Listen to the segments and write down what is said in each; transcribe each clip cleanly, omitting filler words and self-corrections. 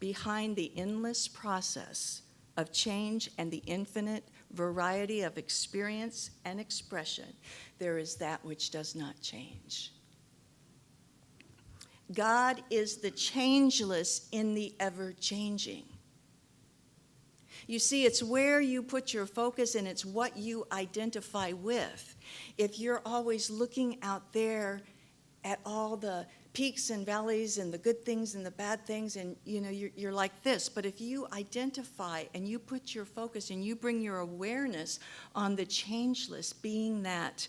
behind the endless process of change and the infinite variety of experience and expression, there is that which does not change. God is the changeless in the ever-changing. You see, it's where you put your focus and it's what you identify with. If you're always looking out there at all the peaks and valleys and the good things and the bad things, and you're like this. But if you identify and you put your focus and you bring your awareness on the changeless being that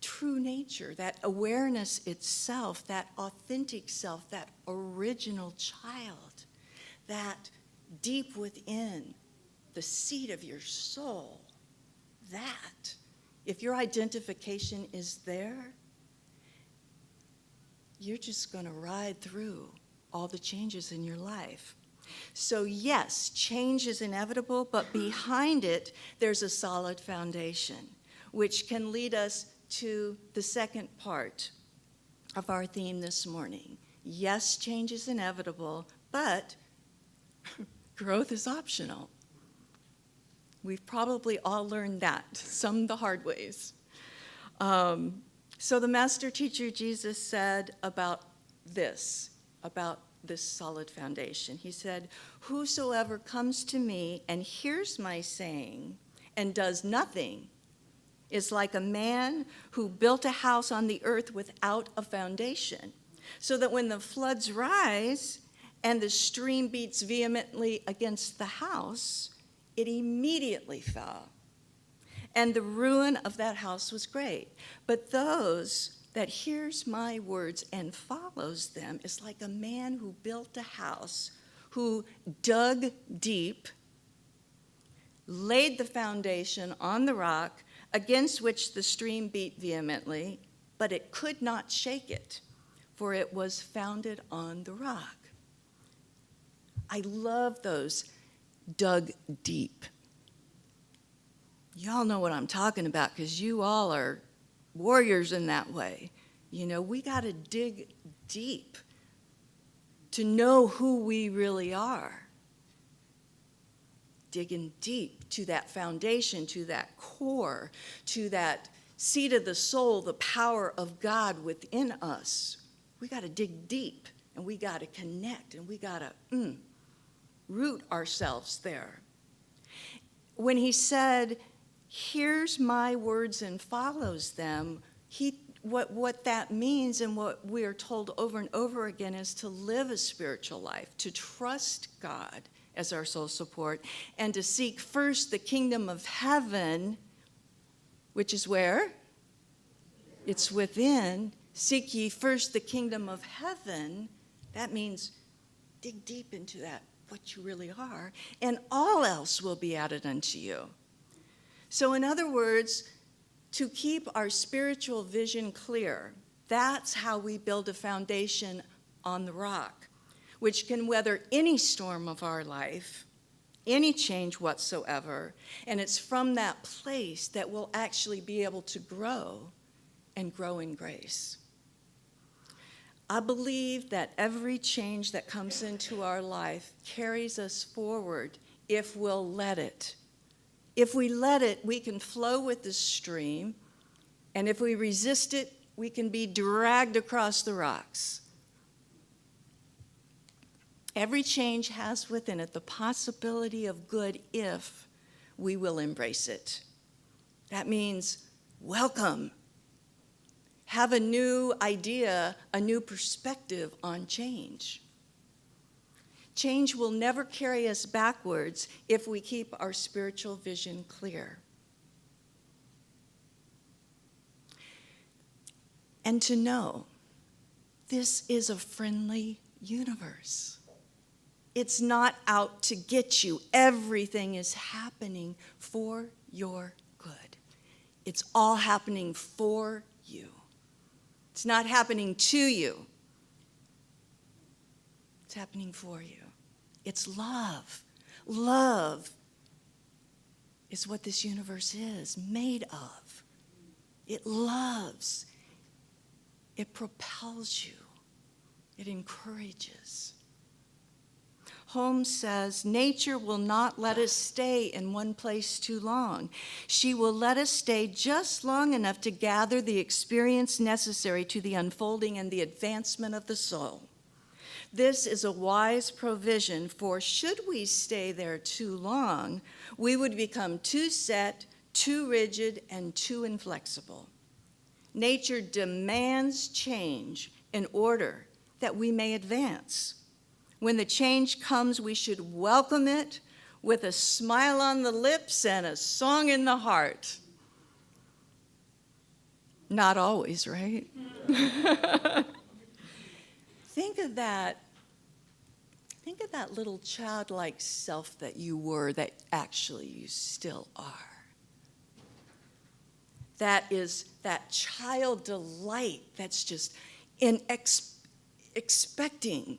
true nature, that awareness itself, that authentic self, that original child, that deep within the seat of your soul, that, if your identification is there, you're just going to ride through all the changes in your life. So yes, change is inevitable, but behind it, there's a solid foundation, which can lead us to the second part of our theme this morning. Yes, change is inevitable, but growth is optional. We've probably all learned that, some the hard ways. So the master teacher Jesus said about this solid foundation. He said, "Whosoever comes to me and hears my saying and does nothing is like a man who built a house on the earth without a foundation, so that when the floods rise and the stream beats vehemently against the house, it immediately fell. And the ruin of that house was great. But those that hears my words and follows them is like a man who built a house, who dug deep, laid the foundation on the rock, against which the stream beat vehemently, but it could not shake it, for it was founded on the rock." I love those dug deep. Y'all know what I'm talking about because you all are warriors in that way. We got to dig deep to know who we really are. Digging deep to that foundation, to that core, to that seat of the soul, the power of God within us. We got to dig deep, and we got to connect, and we got to root ourselves there. When he said, "Hears my words and follows them," what that means and what we are told over and over again is to live a spiritual life, to trust God as our sole support, and to seek first the kingdom of heaven, which is where? It's within. Seek ye first the kingdom of heaven. That means dig deep into that, what you really are, and all else will be added unto you. So in other words, to keep our spiritual vision clear, that's how we build a foundation on the rock, which can weather any storm of our life, any change whatsoever, and it's from that place that we'll actually be able to grow and grow in grace. I believe that every change that comes into our life carries us forward if we'll let it. If we let it, we can flow with the stream, and if we resist it, we can be dragged across the rocks. Every change has within it the possibility of good if we will embrace it. That means welcome. Have a new idea, a new perspective on change. Change will never carry us backwards if we keep our spiritual vision clear. And to know this is a friendly universe. It's not out to get you. Everything is happening for your good. It's all happening for you. It's not happening to you. It's happening for you. It's love. Love is what this universe is made of. It loves. It propels you. It encourages. Holmes says, nature will not let us stay in one place too long. She will let us stay just long enough to gather the experience necessary to the unfolding and the advancement of the soul. This is a wise provision, for should we stay there too long, we would become too set, too rigid, and too inflexible. Nature demands change in order that we may advance. When the change comes, we should welcome it with a smile on the lips and a song in the heart. Not always, right? Think of that little childlike self that you were, that actually you still are. That is that child delight that's just expecting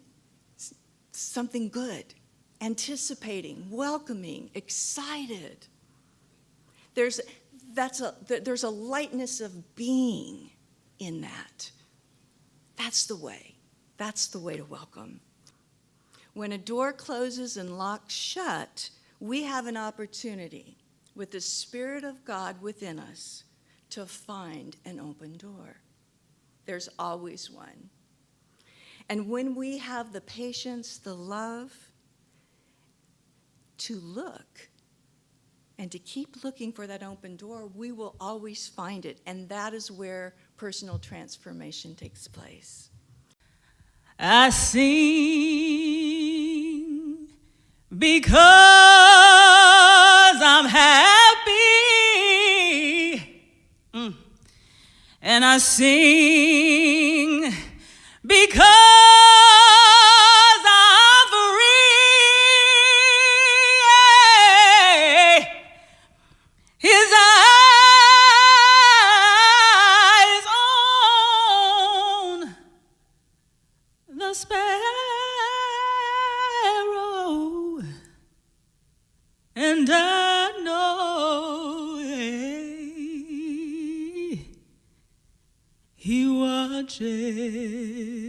something good, anticipating, welcoming, excited. There's a lightness of being in that. That's the way to welcome. When a door closes and locks shut, we have an opportunity with the Spirit of God within us to find an open door. There's always one. And when we have the patience, the love to look and to keep looking for that open door, we will always find it. And that is where personal transformation takes place. I sing because I'm happy, and I sing because I'm free. His eyes on the sparrow, and I know he watches